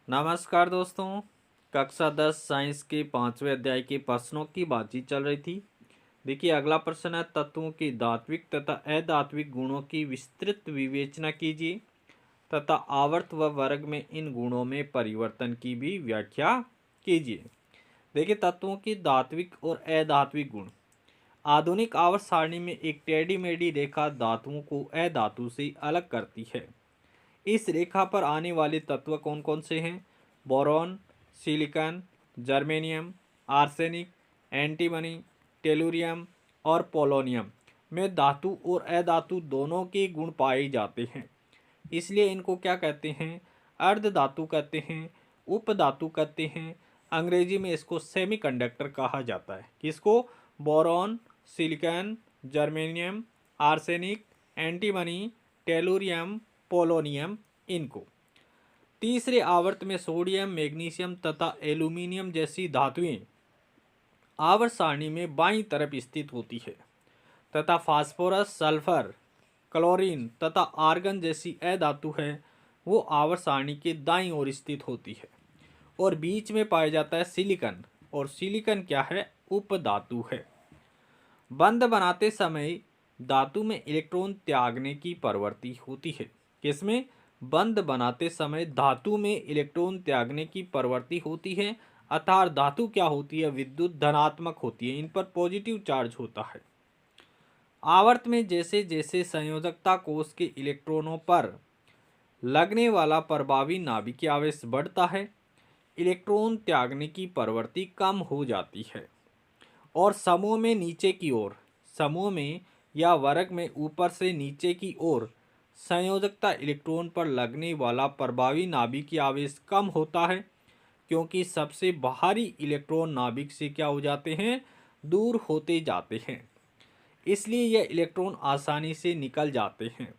नमस्कार दोस्तों। कक्षा 10 साइंस के 5वें अध्याय के प्रश्नों की बातचीत चल रही थी। देखिए अगला प्रश्न है, तत्वों की धात्विक तथा अधात्विक गुणों की विस्तृत विवेचना कीजिए तथा आवर्त व वर्ग में इन गुणों में परिवर्तन की भी व्याख्या कीजिए। देखिए तत्वों की धात्विक और अधात्विक गुण। आधुनिक आवर्त सारणी में एक टेढ़ी मेढ़ी रेखा धातुओं को अधातु से अलग करती है। इस रेखा पर आने वाले तत्व कौन कौन से हैं? Boron, silicon, germanium, arsenic, antimony, tellurium और पोलोनियम में धातु और अधातु दोनों के गुण पाए जाते हैं। इसलिए इनको क्या कहते हैं? अर्ध धातु कहते हैं, उप धातु कहते हैं। अंग्रेजी में इसको सेमीकंडक्टर कहा जाता है। किसको? Boron, silicon, germanium, arsenic, antimony, tellurium, polonium इनको। तीसरे आवर्त में सोडियम, मैग्नीशियम तथा एल्यूमिनियम जैसी धातुएं आवर्त सारणी में बाईं तरफ स्थित होती है तथा फास्फोरस, सल्फर, क्लोरीन तथा आर्गन जैसी अधातु है वो आवर्त सारणी के दाईं ओर स्थित होती है। और बीच में पाया जाता है सिलिकॉन। और सिलिकॉन क्या है? उप धातु है। बंध बनाते समय धातु में इलेक्ट्रॉन त्यागने की प्रवृत्ति होती है। किसमें? बंध बनाते समय धातु में इलेक्ट्रॉन त्यागने की प्रवृत्ति होती है। अर्थात धातु क्या होती है? विद्युत धनात्मक होती है, इन पर पॉजिटिव चार्ज होता है। आवर्त में जैसे जैसे संयोजकता कोष के इलेक्ट्रॉनों पर लगने वाला प्रभावी नाभिकीय आवेश बढ़ता है, इलेक्ट्रॉन त्यागने की प्रवृत्ति कम हो जाती है और समूह में नीचे की ओर, समूह में या वर्ग में ऊपर से नीचे की ओर संयोजकता इलेक्ट्रॉन पर लगने वाला प्रभावी नाभिकीय आवेश कम होता है, क्योंकि सबसे बाहरी इलेक्ट्रॉन नाभिक से क्या हो जाते हैं? दूर होते जाते हैं। इसलिए यह इलेक्ट्रॉन आसानी से निकल जाते हैं।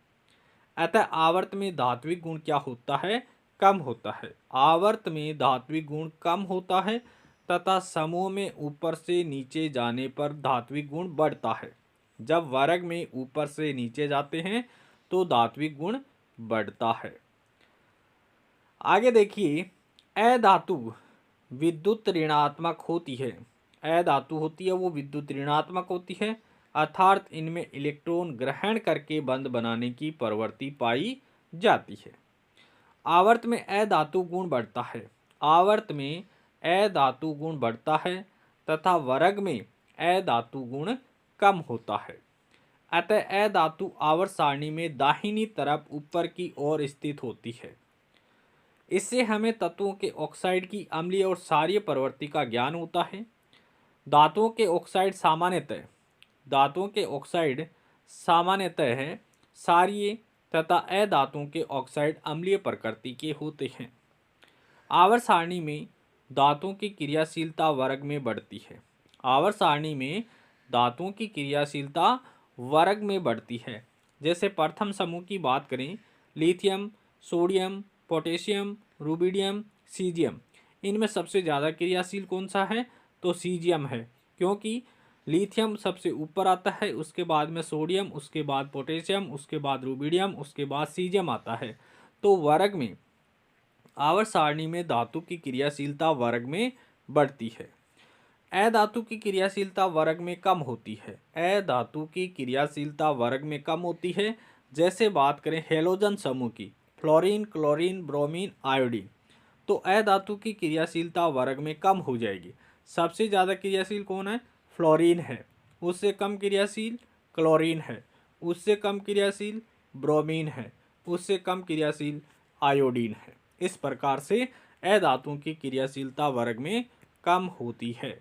अतः आवर्त में धात्विक गुण क्या होता है? कम होता है। आवर्त में धात्विक गुण कम होता है तथा समूह में ऊपर से नीचे जाने पर धात्विक गुण बढ़ता है। जब वर्ग में ऊपर से नीचे जाते हैं तो धात्विक गुण बढ़ता है। आगे देखिए, अधातु विद्युत ऋणात्मक होती है। अधातु होती है वो विद्युत ऋणात्मक होती है, अर्थात इनमें इलेक्ट्रॉन ग्रहण करके बंध बनाने की प्रवृत्ति पाई जाती है। आवर्त में अधातु गुण बढ़ता है। आवर्त में अधातु गुण बढ़ता है तथा वर्ग में अधातु गुण कम होता है। अतः अधातु आवर्त सारणी में दाहिनी तरफ ऊपर की ओर स्थित होती है। इससे हमें तत्वों के ऑक्साइड की अम्लीय और क्षारीय प्रवृत्ति का ज्ञान होता है। धातुओं के ऑक्साइड सामान्यतः है क्षारीय तथा अधातुओं के ऑक्साइड अम्लीय प्रकृति के होते हैं। आवर्त सारणी में धातुओं की क्रियाशीलता वर्ग में बढ़ती है। आवर्त सारणी में धातुओं की क्रियाशीलता वर्ग में बढ़ती है। जैसे प्रथम समूह की बात करें, lithium, sodium, potassium, rubidium, caesium, इनमें सबसे ज़्यादा क्रियाशील कौन सा है? तो सीजियम है, क्योंकि लिथियम सबसे ऊपर आता है, उसके बाद में सोडियम, उसके बाद पोटेशियम, उसके बाद रुबिडियम, उसके बाद सीजियम आता है। तो वर्ग में आवर्त सारणी में धातु की क्रियाशीलता वर्ग में बढ़ती है। अधातु की क्रियाशीलता वर्ग में कम होती है। अधातु की क्रियाशीलता वर्ग में कम होती है। जैसे बात करें हेलोजन समूह की, फ्लोरीन, क्लोरीन, ब्रोमीन, आयोडीन, तो अधातु की क्रियाशीलता वर्ग में कम हो जाएगी। सबसे ज़्यादा क्रियाशील कौन है? फ्लोरीन है। उससे कम क्रियाशील क्लोरीन है। उससे कम क्रियाशील ब्रोमीन है। उससे कम क्रियाशील आयोडीन है। इस प्रकार से अधातुओं की क्रियाशीलता वर्ग में कम होती है।